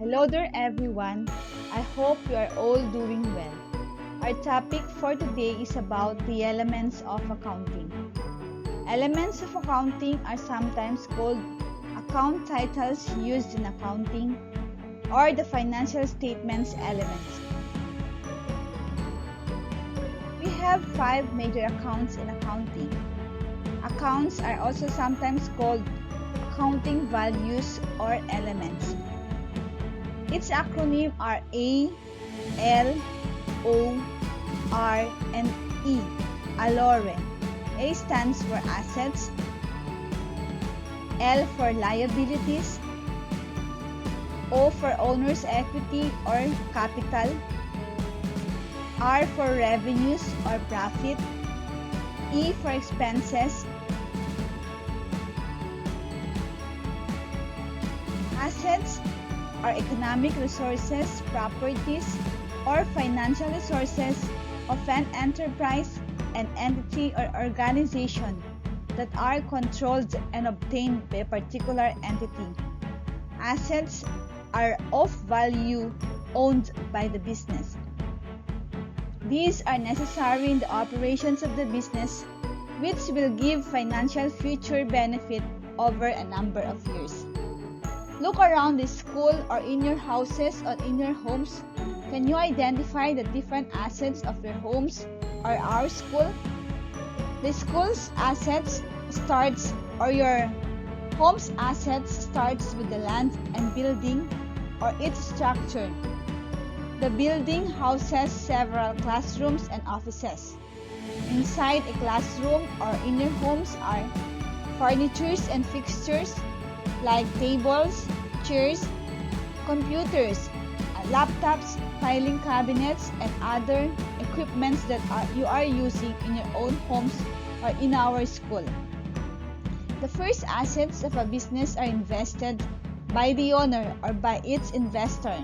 Hello there everyone. I hope you are all doing well. Our topic for today is about the elements of accounting. Elements of accounting are sometimes called account titles used in accounting or the financial statements elements. We have 5 major accounts in accounting. Accounts are also sometimes called accounting values or elements. Its acronym are A, L, O, R, and E, ALORE. A stands for assets, L for liabilities, O for owner's equity or capital, R for revenues or profit, E for expenses. Assets are economic resources, properties, or financial resources of an enterprise, an entity, or organization that are controlled and obtained by a particular entity. Assets are of value owned by the business. These are necessary in the operations of the business, which will give financial future benefit over a number of years. Look around the school or in your houses or in your homes. Can you identify the different assets of your homes or our school? The school's assets starts or your home's assets starts with the land and building or its structure. The building houses several classrooms and offices. Inside a classroom or in your homes are furnitures and fixtures like tables, chairs, computers, laptops, filing cabinets, and other equipments that you are using in your own homes or in our school. The first assets of a business are invested by the owner or by its investor.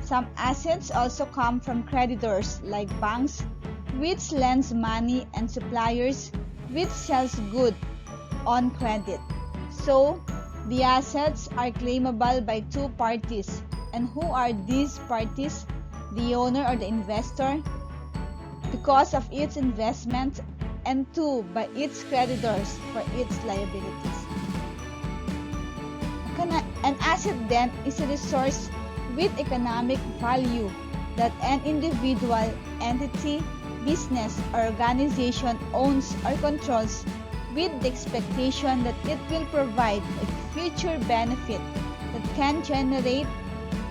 Some assets also come from creditors like banks, which lends money, and suppliers, which sells goods on credit. So, the assets are claimable by two parties. And who are these parties? The owner or the investor, because of its investment, and two, by its creditors for its liabilities. An asset then is a resource with economic value that an individual, entity, business, or organization owns or controls with the expectation that it will provide a future benefit that can generate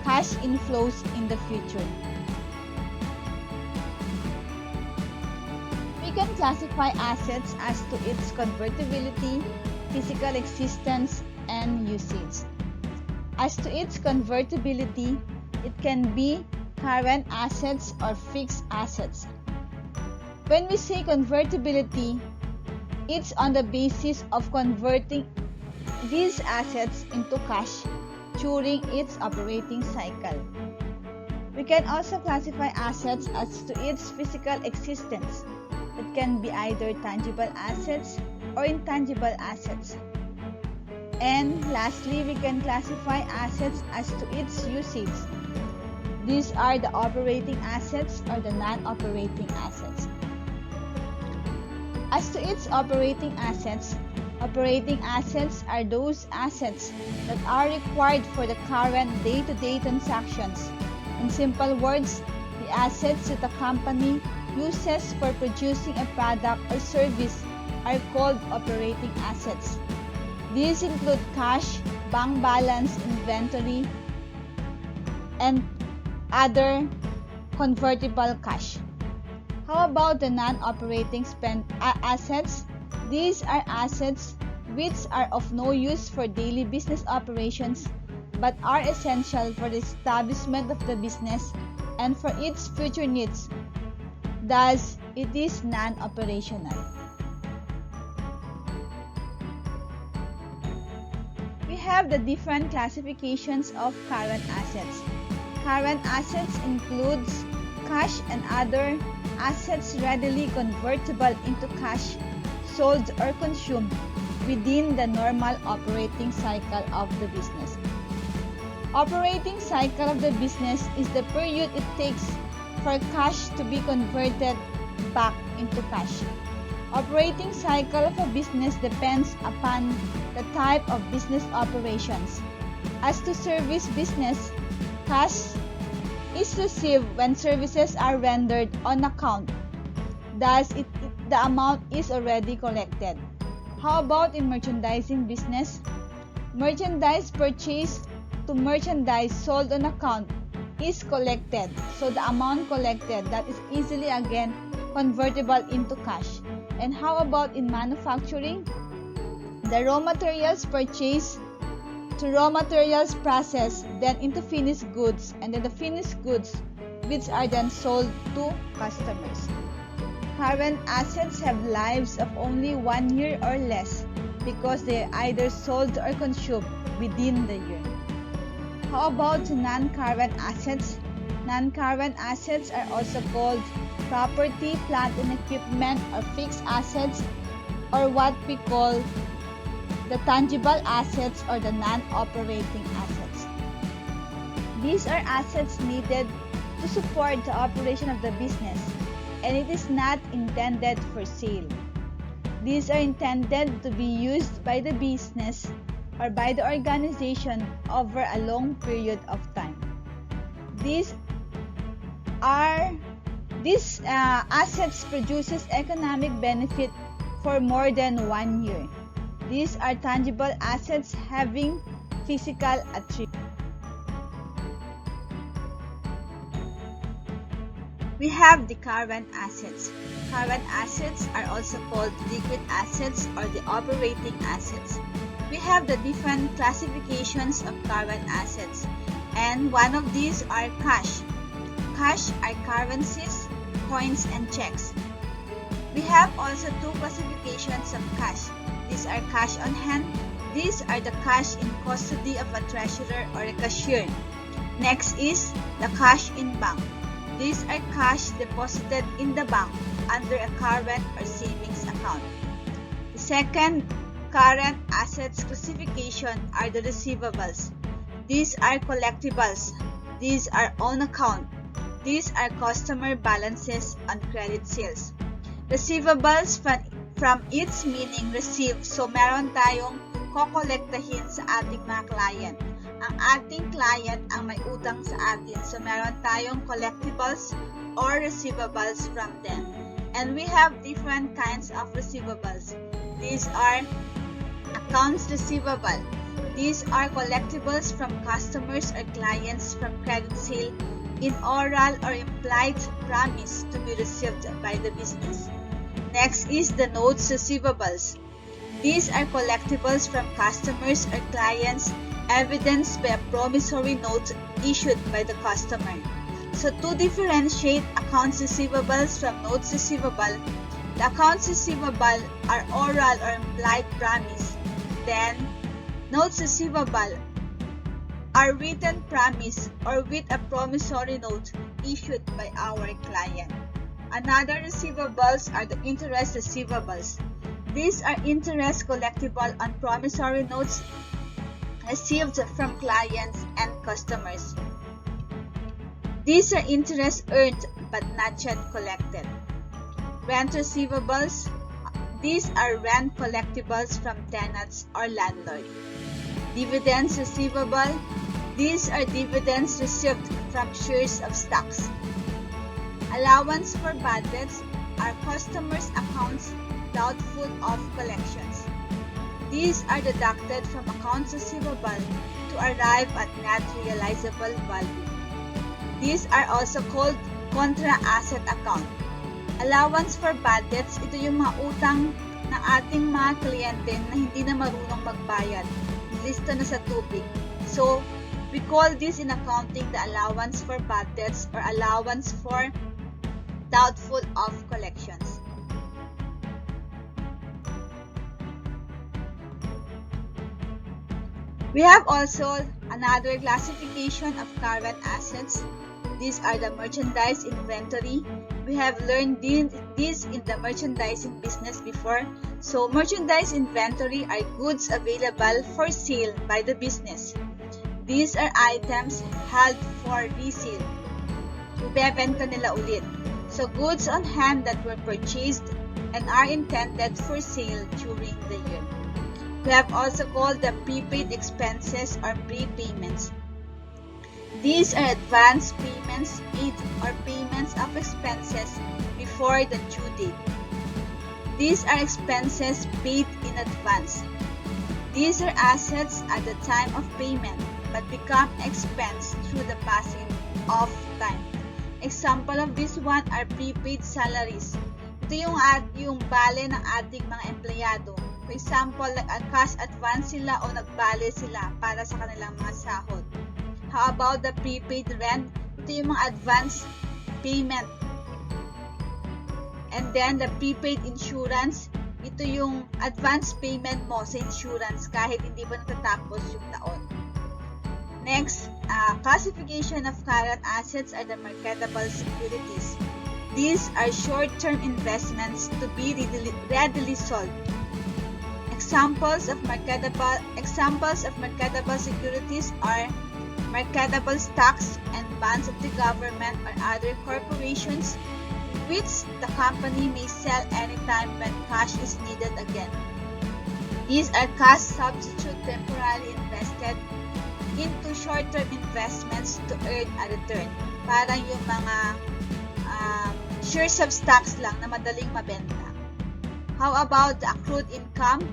cash inflows in the future. We can classify assets as to its convertibility, physical existence, and usage. As to its convertibility, it can be current assets or fixed assets. When we say convertibility, it's on the basis of converting these assets into cash during its operating cycle. We can also classify assets as to its physical existence. It can be either tangible assets or intangible assets. And lastly, we can classify assets as to its usage. These are the operating assets or the non-operating assets. As to its operating assets are those assets that are required for the current day-to-day transactions. In simple words, the assets that a company uses for producing a product or service are called operating assets. These include cash, bank balance, inventory, and other convertible cash. How about the non-operating assets? These are assets which are of no use for daily business operations but are essential for the establishment of the business and for its future needs. Thus, it is non-operational. We have the different classifications of current assets. Current assets includes cash and other assets readily convertible into cash, sold or consumed within the normal operating cycle of the business. Operating cycle of the business is the period it takes for cash to be converted back into cash. Operating cycle of a business depends upon the type of business operations. As to service business, cash is received when services are rendered on account. Thus, the amount is already collected. How about in merchandising business? Merchandise purchased to merchandise sold on account is collected. So the amount collected that is easily again convertible into cash. And how about in manufacturing? The raw materials purchased to raw materials processed then into finished goods, and then the finished goods which are then sold to customers. Current assets have lives of only 1 year or less because they are either sold or consumed within the year. How about non-current assets? Non-current assets are also called property, plant and equipment, or fixed assets, or what we call the tangible assets or the non-operating assets. These are assets needed to support the operation of the business, and it is not intended for sale. These are intended to be used by the business or by the organization over a long period of time. These assets produces economic benefit for more than 1 year. These are tangible assets having physical attributes. We have the current assets. Current assets are also called liquid assets or the operating assets. We have the different classifications of current assets, and one of these are cash. Cash are currencies, coins, and checks. We have also two classifications of cash. These are cash on hand. These are the cash in custody of a treasurer or a cashier. Next is the cash in bank. These are cash deposited in the bank under a current or savings account. The second current assets classification are the receivables. These are collectibles. These are on account. These are customer balances on credit sales. Receivables from its meaning receive. So meron tayong kokolektahin sa ating mga client. Ang ating client ang may utang sa atin. So meron tayong collectibles or receivables from them. And we have different kinds of receivables. These are accounts receivable. These are collectibles from customers or clients from credit sale in oral or implied promise to be received by the business. Next is the notes receivables. These are collectibles from customers or clients evidenced by a promissory note issued by the customer. So to differentiate accounts receivables from notes receivable, the accounts receivable are oral or implied promise. Then, notes receivable are written promise or with a promissory note issued by our client. Another receivables are the interest receivables. These are interest collectible on promissory notes received from clients and customers. These are interest earned but not yet collected. Rent receivables. These are rent collectibles from tenants or landlord. Dividends receivable. These are dividends received from shares of stocks. Allowance for bad debts are customers' accounts doubtful of collections. These are deducted from accounts receivable to arrive at net realizable value. These are also called contra-asset account. Allowance for bad debts, ito yung mga utang ng ating mga kliyente na hindi na marunong magbayad. Lista na sa tubig. So, we call this in accounting the allowance for bad debts or allowance for doubtful of collections. We have also another classification of current assets. These are the merchandise inventory. We have learned this in the merchandising business before. So, merchandise inventory are goods available for sale by the business. These are items held for resale. Ibebenta nila ulit. So goods on hand that were purchased and are intended for sale during the year. We have also called the prepaid expenses or prepayments. These are advance payments made or payments of expenses before the due date. These are expenses paid in advance. These are assets at the time of payment but become expense through the passing of time. Example of this one are prepaid salaries. Ito yung bale ng ating mga empleyado. For example, nag-cash advance sila o nagbale sila para sa kanilang mga sahod. How about the prepaid rent? Ito yung mga advance payment. And then the prepaid insurance, ito yung advance payment mo sa insurance kahit hindi pa natatapos yung taon. Next, classification of current assets are the marketable securities. These are short-term investments to be readily sold. Examples of marketable securities are marketable stocks and bonds of the government or other corporations, which the company may sell anytime when cash is needed again. These are cash substitute temporarily invested into short-term investments to earn a return. Parang yung mga shares of stocks lang na madaling mabenta. How about the accrued income?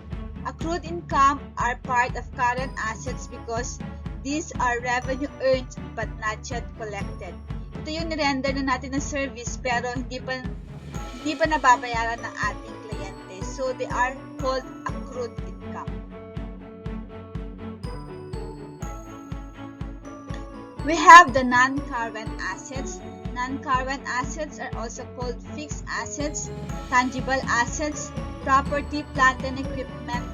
Accrued income are part of current assets because these are revenue earned but not yet collected. Ito yung nirender na natin ng service pero hindi pa nababayaran ng ating kliyente. So they are called accrued income. We have the non-current assets. Non-current assets are also called fixed assets, tangible assets, property, plant, and equipment,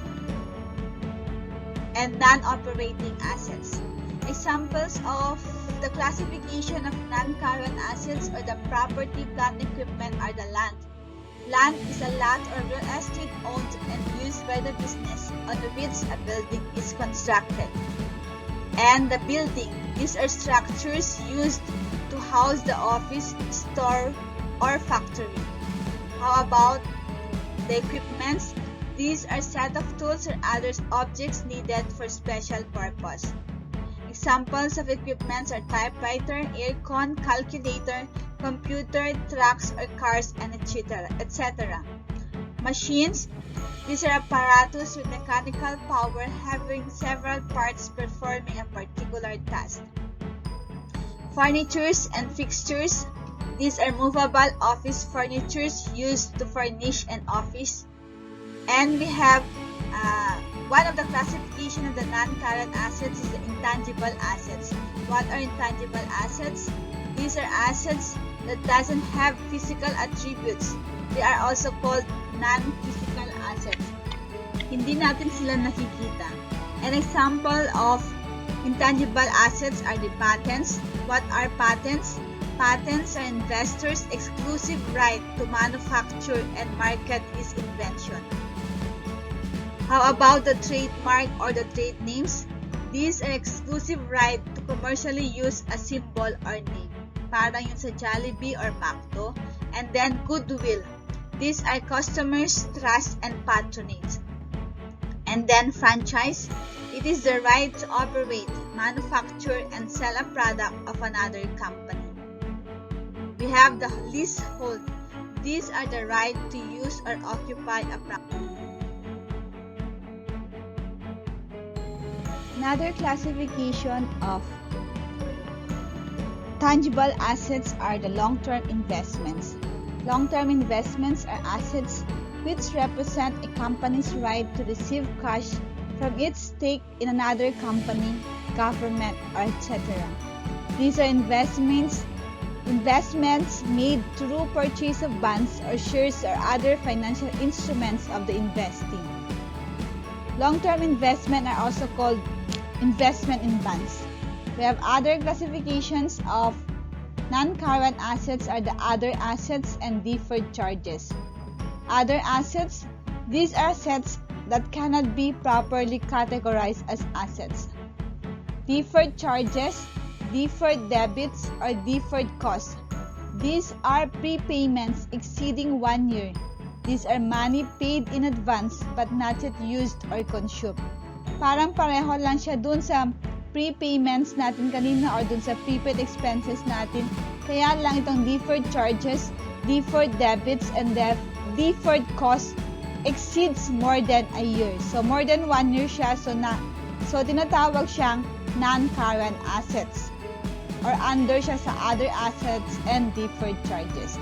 and non-operating assets. Examples of the classification of non-current assets or the property, plant, and equipment are the land. Land is a lot or real estate owned and used by the business on which a building is constructed. And the building, these are structures used to house the office, store, or factory. How about the equipments? These are set of tools or other objects needed for special purpose. Examples of equipments are typewriter, aircon, calculator, computer, trucks or cars, and etc. Machines, these are apparatus with mechanical power having several parts performing a particular task. Furnitures and fixtures, these are movable office furnitures used to furnish an office. And we have one of the classification of the non-current assets is the intangible assets. What are intangible assets? These are assets that doesn't have physical attributes. They are also called non-physical assets. Hindi natin sila nakikita. An example of intangible assets are the patents. What are patents? Patents are investors' exclusive right to manufacture and market his invention. How about the trademark or the trade names? These are exclusive right to commercially use a symbol or name. Parang yung sa Jollibee or McDo. And then goodwill. These are customers' trust and patronage. And then franchise. It is the right to operate, manufacture, and sell a product of another company. We have the leasehold. These are the right to use or occupy a property. Another classification of tangible assets are the long-term investments. Long-term investments are assets which represent a company's right to receive cash from its stake in another company, government, or etc. These are investments made through purchase of bonds or shares or other financial instruments of the investing. Long-term investment are also called investment in bonds. We have other classifications of non-current assets are the other assets and deferred charges. Other assets, these are assets that cannot be properly categorized as assets. deferred charges, deferred debits, or deferred costs. These are prepayments exceeding 1 year. These are money paid in advance but not yet used or consumed. Parang pareho lang siya dun sa prepayments natin kanina or dun sa prepaid expenses natin. Kaya lang itong deferred charges, deferred debits, and deferred costs exceeds more than a year. So more than 1 year siya. So tinatawag siyang non-current assets or under siya sa other assets and deferred charges.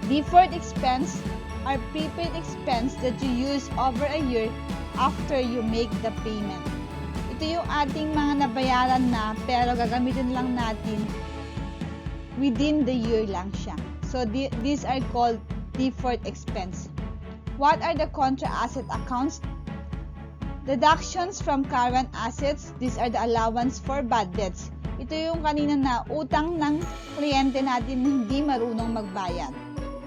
Deferred expense are prepaid expense that you use over a year after you make the payment. Ito yung ating mga nabayaran na pero gagamitin lang natin within the year lang siya. So these are called deferred expense. What are the contra asset accounts? Deductions from current assets. These are the allowance for bad debts. Ito yung kanina na utang ng kliyente natin na hindi marunong magbayad.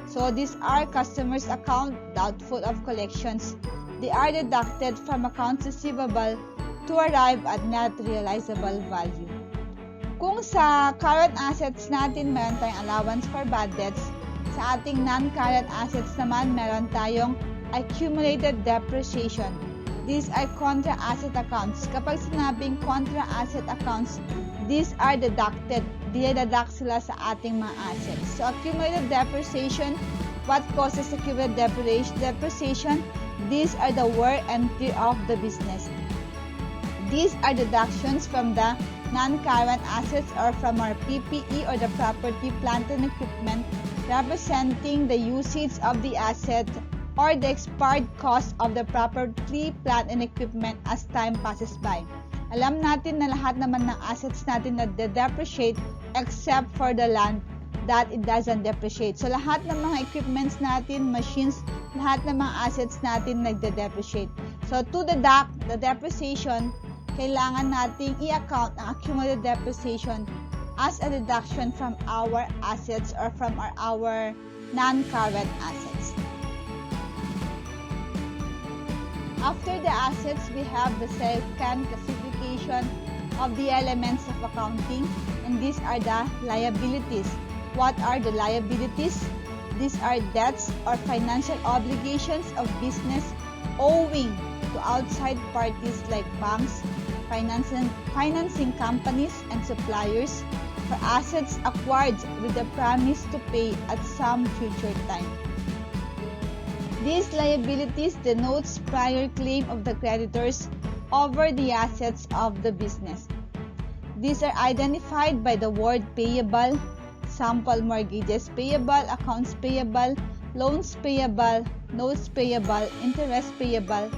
So these are customers' account doubtful of collections. They are deducted from accounts receivable to arrive at net realizable value. Kung sa current assets natin meron tayong allowance for bad debts, sa ating non-current assets naman meron tayong accumulated depreciation. These are contra asset accounts. Kapag sinabing contra asset accounts, these are deducted. Dideduct sila sa ating mga assets. So accumulated depreciation, what causes accumulated depreciation? These are the wear and tear of the business. These are deductions from the non-current assets or from our PPE or the property, plant, and equipment, representing the usage of the asset or the expired cost of the property, plant, and equipment as time passes by. Alam natin na lahat naman ng assets natin na depreciate except for the land that it doesn't depreciate. So lahat ng mga equipments natin, machines, lahat ng mga assets natin nagde-depreciate. So to deduct the depreciation, kailangan nating i-account ang accumulated depreciation as a deduction from our assets or from our non-current assets. After the assets, we have the second classification of the elements of accounting, and these are the liabilities. What are the liabilities? These are debts or financial obligations of business owing to outside parties like banks, financing companies, and suppliers for assets acquired with the promise to pay at some future time. These liabilities denotes prior claim of the creditors over the assets of the business. These are identified by the word payable, sample mortgages payable, accounts payable, loans payable, notes payable, interest payable,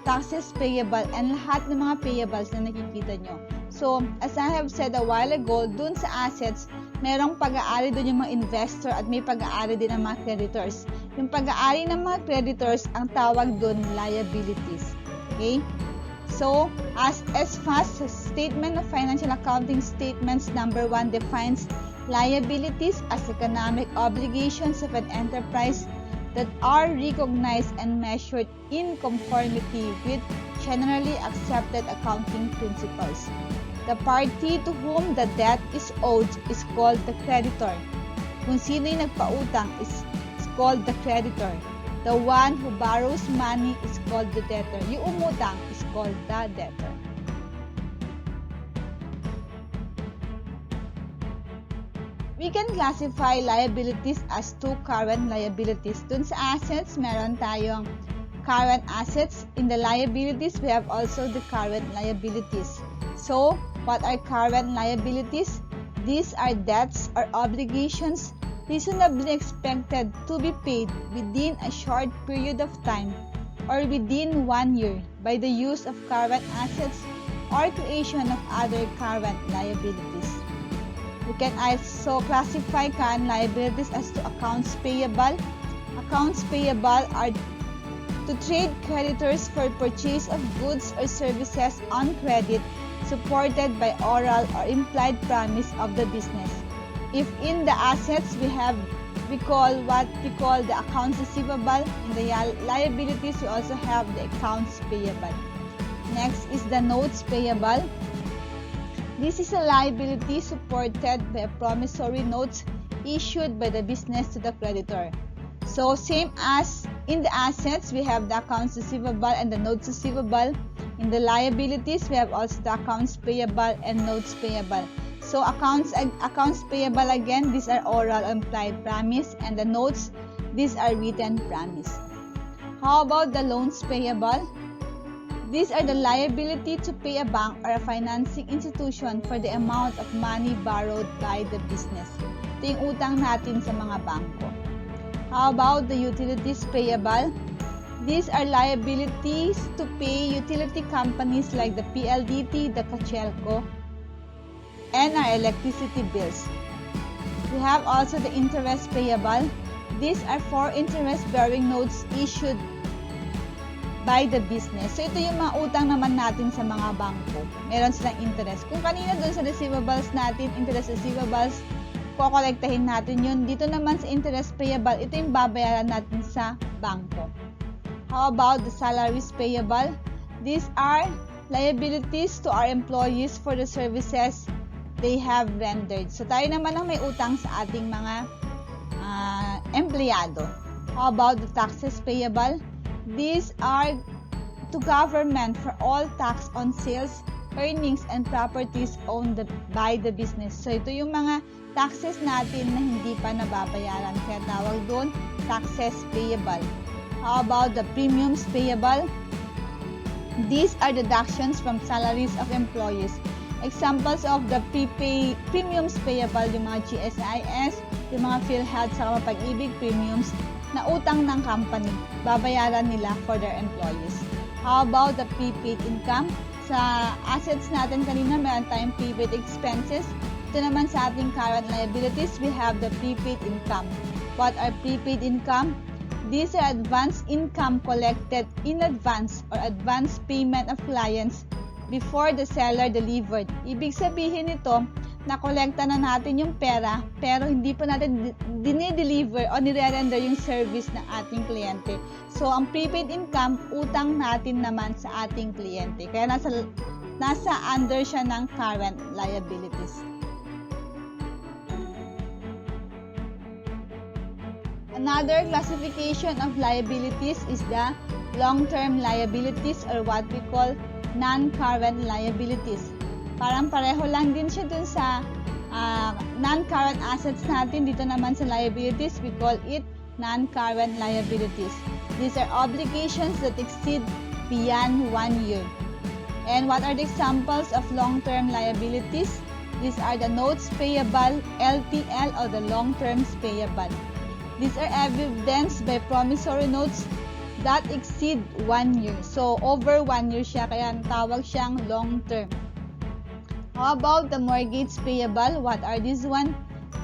taxes payable, and lahat ng mga payables na nakikita nyo. So, as I have said a while ago, dun sa assets, merong pag-aari dun yung mga investor at may pag-aari din ng mga creditors. Yung pag-aari ng mga creditors, ang tawag dun liabilities. Okay? So, as FAS, Statement of Financial Accounting Statements number 1 defines liabilities as economic obligations of an enterprise that are recognized and measured in conformity with generally accepted accounting principles. The party to whom the debt is owed is called the creditor. Kung sino yung nagpautang is called the creditor. The one who borrows money is called the debtor. Yung umutang is called the debtor. We can classify liabilities as two current liabilities. Dun sa assets, meron tayong current assets. In the liabilities, we have also the current liabilities. So, what are current liabilities? These are debts or obligations reasonably expected to be paid within a short period of time or within 1 year by the use of current assets or creation of other current liabilities. We can also classify current liabilities as to accounts payable. Accounts payable are to trade creditors for purchase of goods or services on credit supported by oral or implied promise of the business. If in the assets we call what we call the accounts receivable, in the liabilities we also have the accounts payable. Next is the notes payable. This is a liability supported by promissory notes issued by the business to the creditor. So same as in the assets, we have the accounts receivable and the notes receivable. In the liabilities, we have also the accounts payable and notes payable. So accounts payable, again, these are oral implied promise, and the notes, these are written promise. How about the loans payable? These are the liability to pay a bank or a financing institution for the amount of money borrowed by the business. Ito yung utang natin sa mga bangko. How about the utilities payable? These are liabilities to pay utility companies like the PLDT, the Kachelco, and our electricity bills. We have also the interest payable. These are for interest-bearing notes issued by the business. So, ito yung mga utang naman natin sa mga bangko. Meron silang interest. Kung kanina dun sa receivables natin, interest receivables, kukolektahin natin yun. Dito naman sa interest payable, ito yung babayaran natin sa bangko. How about the salaries payable? These are liabilities to our employees for the services they have rendered. So, tayo naman ang may utang sa ating mga empleyado. How about the taxes payable? These are to government for all tax on sales, earnings, and properties owned by the business. So, ito yung mga taxes natin na hindi pa nababayaran. Kaya tawag doon, taxes payable. How about the premiums payable? These are deductions from salaries of employees. Examples of the premiums payable, yung mga GSIS, yung mga PhilHealth sa Pag-ibig premiums, na utang ng company, babayaran nila for their employees. How about the prepaid income? Sa assets natin kanina, meron tayong prepaid expenses. Ito naman sa ating current liabilities, we have the prepaid income. What are prepaid income? These are advance income collected in advance or advance payment of clients before the seller delivered. Ibig sabihin nito, na-collecta na natin yung pera, pero hindi pa natin dinideliver o nire-render yung service ng ating kliyente. So, ang prepaid income, utang natin naman sa ating kliyente. Kaya nasa under siya ng current liabilities. Another classification of liabilities is the long-term liabilities or what we call non-current liabilities. Parang pareho lang din siya dun sa non-current assets natin. Dito naman sa liabilities, we call it non-current liabilities. These are obligations that exceed beyond 1 year. And what are the examples of long-term liabilities? These are the notes payable, LTL, or the long-terms payable. These are evidenced by promissory notes that exceed 1 year. So, over 1 year siya, kaya tawag siyang long-term. How about the mortgage payable? What are these one?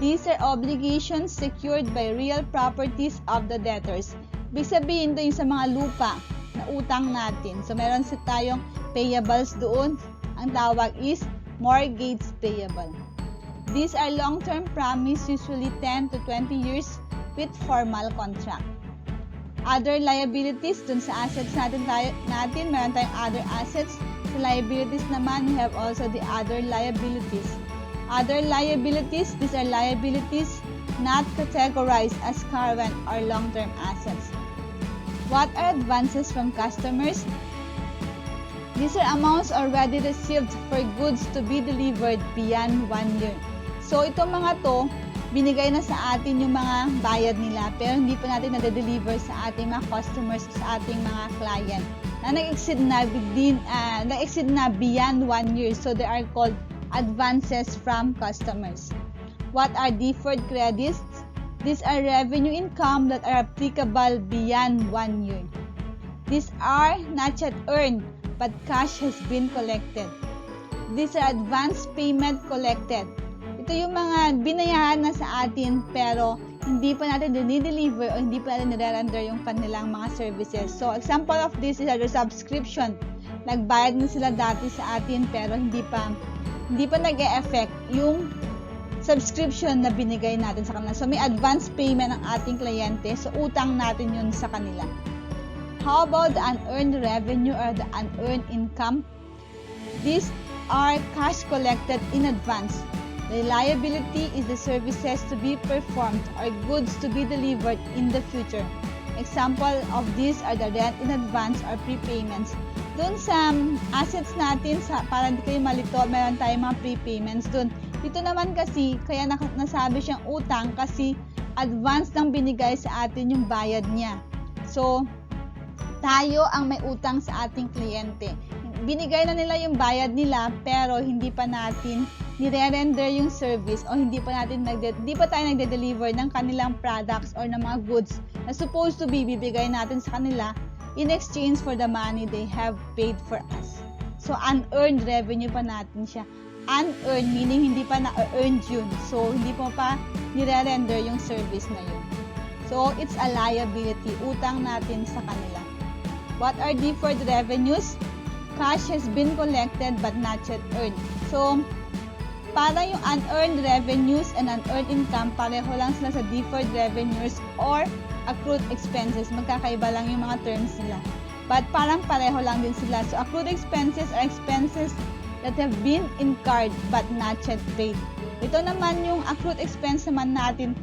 These are obligations secured by real properties of the debtors. Ibig sabihin ito yung sa mga lupa na utang natin. So, meron tayong payables doon. Ang tawag is mortgage payable. These are long-term promise, usually 10 to 20 years with formal contract. Other liabilities, dun sa assets natin meron tayong other assets. Sa liabilities naman, we have also the other liabilities. Other liabilities, these are liabilities not categorized as current or long-term assets. What are advances from customers? These are amounts already received for goods to be delivered beyond 1 year. So, itong mga to, binigay na sa atin yung mga bayad nila, pero hindi pa natin na-deliver sa ating mga customers, sa ating mga client na nag-exceed na beyond 1 year. So, they are called advances from customers. What are deferred credits? These are revenue income that are applicable beyond 1 year. These are not yet earned, but cash has been collected. These are advance payment collected. Ito yung mga binayaran na sa atin, pero hindi pa natin dinideliver o hindi pa natin nire-render yung kanilang mga services. So, example of this is the subscription. Nagbayad na sila dati sa atin, pero hindi pa nag-e-effect yung subscription na binigay natin sa kanila. So, may advance payment ng ating kliyente. So, utang natin yun sa kanila. How about the unearned revenue or the unearned income? These are cash collected in advance. The liability is the services to be performed or goods to be delivered in the future. Example of these are the rent in advance or prepayments. Doon sa assets natin, para hindi kayo malito, meron tayong mga prepayments doon. Dito naman kasi, kaya nasabi siyang utang kasi advance nang binigay sa atin yung bayad niya. So, tayo ang may utang sa ating kliyente. Binigay na nila yung bayad nila pero hindi pa natin nire-render yung service o hindi pa tayo nagde-deliver ng kanilang products or ng mga goods na supposed to be bibigay natin sa kanila in exchange for the money they have paid for us. So, unearned revenue pa natin siya. Unearned meaning hindi pa na-earned yun. So, hindi pa nire-render yung service na yun. So, it's a liability. Utang natin sa kanila. What are deferred revenues? Cash has been collected but not yet earned. So, para yung unearned revenues and unearned income, pareho lang sila sa deferred revenues or accrued expenses. Magkakaiba lang yung mga terms nila. But parang pareho lang din sila. So, accrued expenses are expenses that have been incurred but not yet paid. Ito naman yung accrued expense naman natin,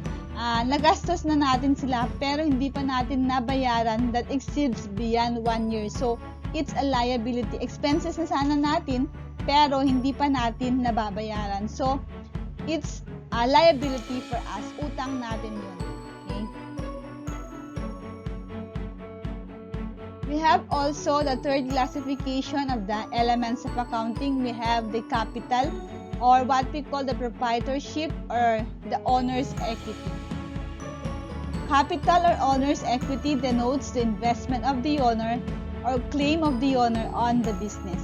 nagastos na natin sila pero hindi pa natin nabayaran that exceeds beyond 1 year. So, it's a liability. Expenses na sana natin, pero hindi pa natin nababayaran. So, it's a liability for us. Utang natin yun. Okay? We have also the third classification of the elements of accounting. We have the capital or what we call the proprietorship or the owner's equity. Capital or owner's equity denotes the investment of the owner or claim of the owner on the business.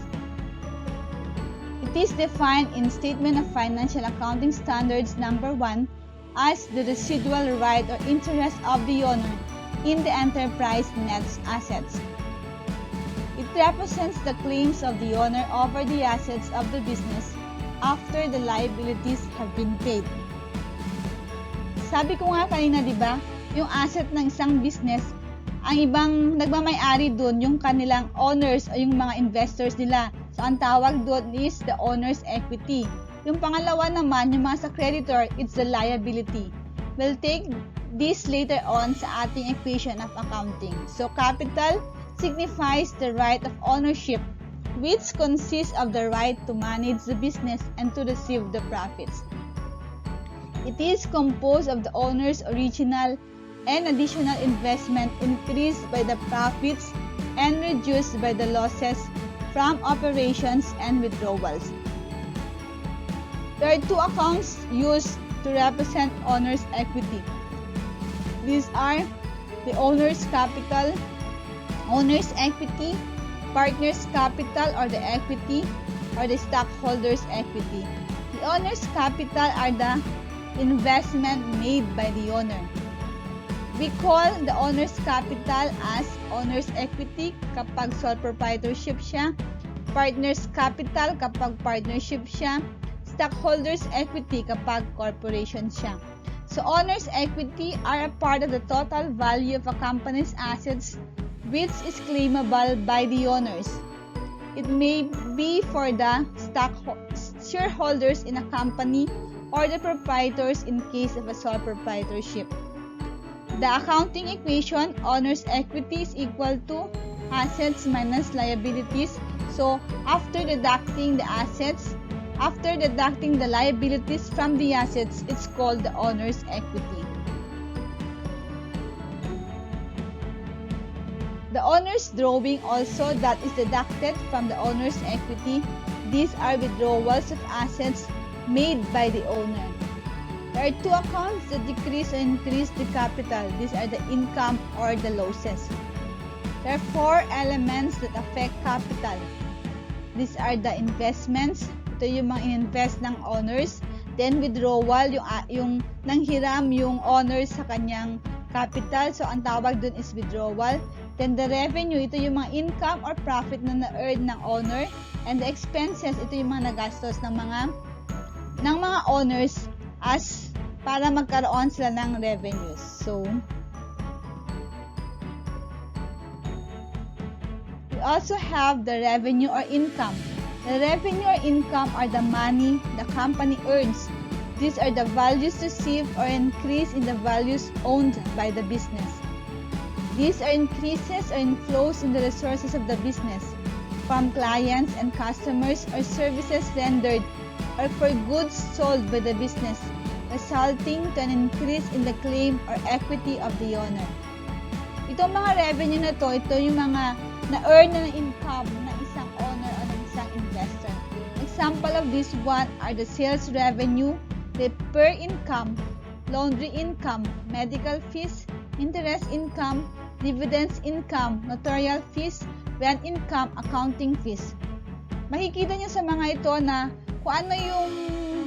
It is defined in Statement of Financial Accounting Standards number 1 as the residual right or interest of the owner in the enterprise net assets. It represents the claims of the owner over the assets of the business after the liabilities have been paid. Sabi ko nga kanina, di ba, yung asset ng isang business, ang ibang nagmamay-ari doon, yung kanilang owners o yung mga investors nila. So, ang tawag doon is the owner's equity. Yung pangalawa naman, yung mga sa creditor, it's the liability. We'll take this later on sa ating equation of accounting. So, capital signifies the right of ownership, which consists of the right to manage the business and to receive the profits. It is composed of the owner's original and additional investment increased by the profits and reduced by the losses from operations and withdrawals. There are two accounts used to represent owner's equity. These are the owner's capital, owner's equity, partner's capital or the equity, or the stockholder's equity. The owner's capital are the investment made by the owner. We call the owner's capital as owner's equity kapag sole proprietorship siya, partner's capital kapag partnership siya, stockholder's equity kapag corporation siya. So, owner's equity are a part of the total value of a company's assets which is claimable by the owners. It may be for the shareholders in a company or the proprietors in case of a sole proprietorship. The accounting equation, owner's equity is equal to assets minus liabilities. So, after deducting the assets, after deducting the liabilities from the assets, it's called the owner's equity. The owner's drawing also that is deducted from the owner's equity. These are withdrawals of assets made by the owner. There are two accounts that decrease or increase the capital. These are the income or the losses. There are four elements that affect capital. These are the investments. Ito yung mga in-invest ng owners. Then withdrawal, yung nanghiram yung owners sa kanyang capital. So, ang tawag dun is withdrawal. Then the revenue, ito yung mga income or profit na na-earn ng owner. And the expenses, ito yung mga nagastos ng mga owners as para magkaroon sila ng revenues. So, we also have the revenue or income. The revenue or income are the money the company earns. These are the values received or increase in the values owned by the business. These are increases or inflows in the resources of the business from clients and customers or services rendered or for goods sold by the business, resulting to an increase in the claim or equity of the owner. Itong mga revenue na ito yung mga na-earn na income ng isang owner o ng isang investor. Example of this one are the sales revenue, repair income, laundry income, medical fees, interest income, dividends income, notarial fees, rent income, accounting fees. Makikita niyo sa mga ito na kung ano yung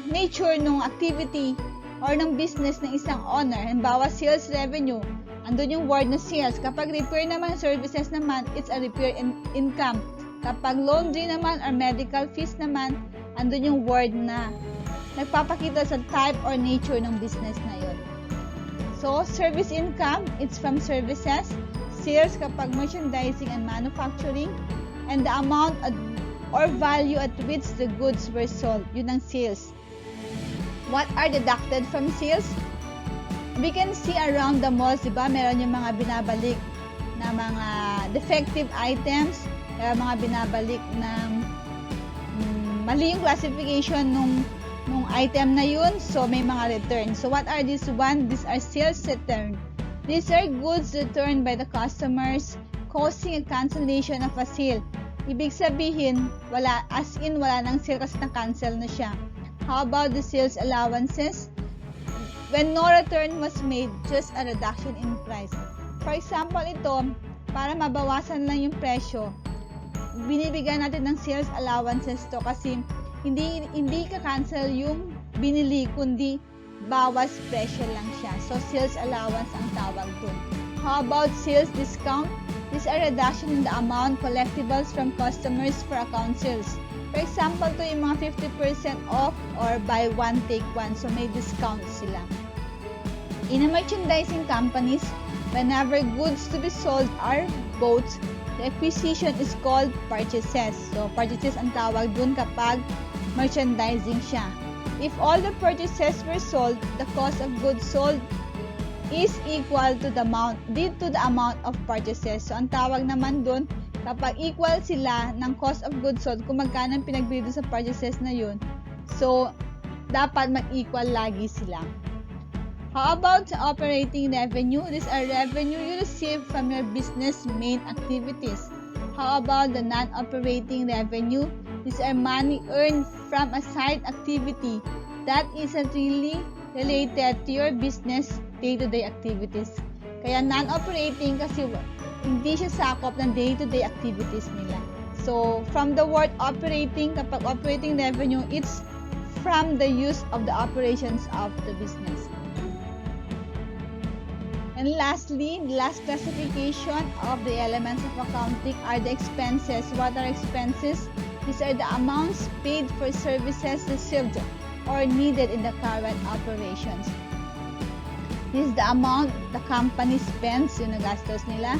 nature ng activity or ng business ng isang owner. Halimbawa, sales revenue, andun yung word na sales. Kapag repair naman, services naman, it's a repair income. Kapag laundry naman or medical fees naman, andun yung word na nagpapakita sa type or nature ng business na yun. So, service income, it's from services. Sales kapag merchandising and manufacturing. And the amount or value at which the goods were sold. Yun ang sales. What are deducted from sales? We can see around the malls, diba? Meron yung mga binabalik na mga defective items, mga binabalik ng mali yung classification nung item na yun, so may mga return. So what are these one? These are sales return. These are goods returned by the customers causing a cancellation of a sale. Ibig sabihin, wala nang sale kasi na-cancel na siya. How about the sales allowances? When no return was made, just a reduction in price. For example, ito, para mabawasan lang yung presyo, binibigyan natin ng sales allowances to kasi hindi ka-cancel yung binili, kundi bawas presyo lang siya. So, sales allowance ang tawag dun. How about sales discount? These are reduction in the amount collectibles from customers for account sales. For example, to yung mga 50% off or buy one, take one. So, may discount sila. In a merchandising companies, whenever goods to be sold are bought, the acquisition is called purchases. So, purchases ang tawag dun kapag merchandising siya. If all the purchases were sold, the cost of goods sold is equal to the amount of purchases. So, ang tawag naman dun, kapag equal sila ng cost of goods sold, kung magkano ang pinagbili sa purchases na yun, so, dapat mag-equal lagi sila. How about operating revenue? These are revenue you receive from your business main activities. How about the non-operating revenue? These are money earned from a side activity that isn't really related to your business day-to-day activities. Kaya non-operating kasi hindi siya sakop ng day-to-day activities nila. So, from the word operating, kapag operating revenue, it's from the use of the operations of the business. And lastly, the last classification of the elements of accounting are the expenses. What are expenses? These are the amounts paid for services received or needed in the current operations. This is the amount the company spends, yung nagastos nila.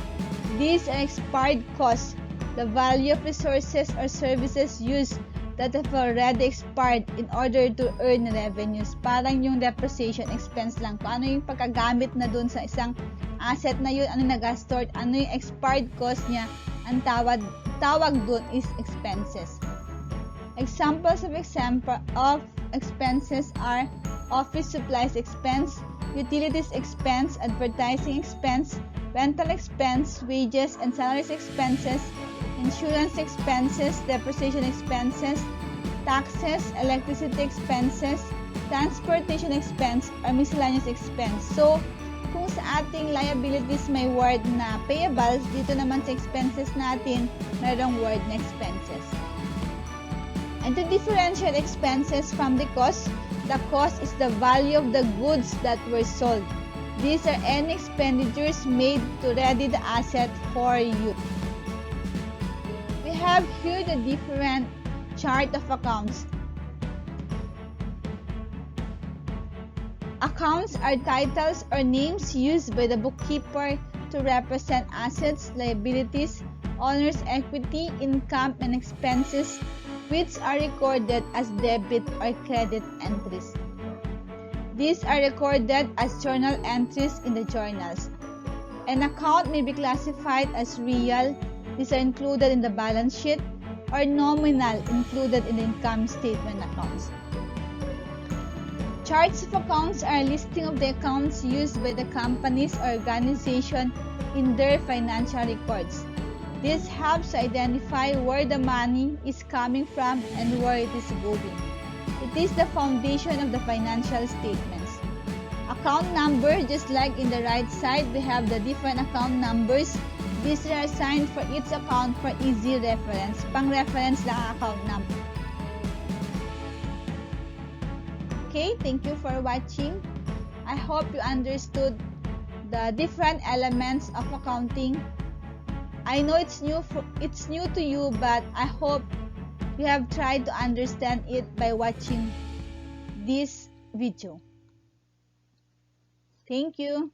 These are expired costs, the value of resources or services used that have already expired in order to earn revenues. Parang yung depreciation expense lang. Kung ano yung pagkagamit na dun sa isang asset na yun, ano nagastort, ano yung expired cost niya, ang tawag dun is expenses. Examples of expenses are office supplies expense, utilities expense, advertising expense, rental expense, wages and salaries expenses, insurance expenses, depreciation expenses, taxes, electricity expenses, transportation expense, or miscellaneous expense. So, kung sa ating liabilities may word na payables, dito naman sa expenses natin, mayroong word na expenses. And to differentiate expenses from the cost is the value of the goods that were sold. These are any expenditures made to ready the asset for use. We have here the different chart of accounts. Accounts are titles or names used by the bookkeeper to represent assets, liabilities, owner's equity, income, and expenses which are recorded as debit or credit entries. These are recorded as journal entries in the journals. An account may be classified as real, these are included in the balance sheet, or nominal, included in the income statement accounts. Charts of accounts are a listing of the accounts used by the companies or organization in their financial records. This helps to identify where the money is coming from and where it is going. It is the foundation of the financial statements. Account number, just like in the right side, we have the different account numbers. These are assigned for each account for easy reference. Pang-reference lang ang account number. Okay, thank you for watching. I hope you understood the different elements of accounting. I know it's new to you, but I hope you have tried to understand it by watching this video. Thank you.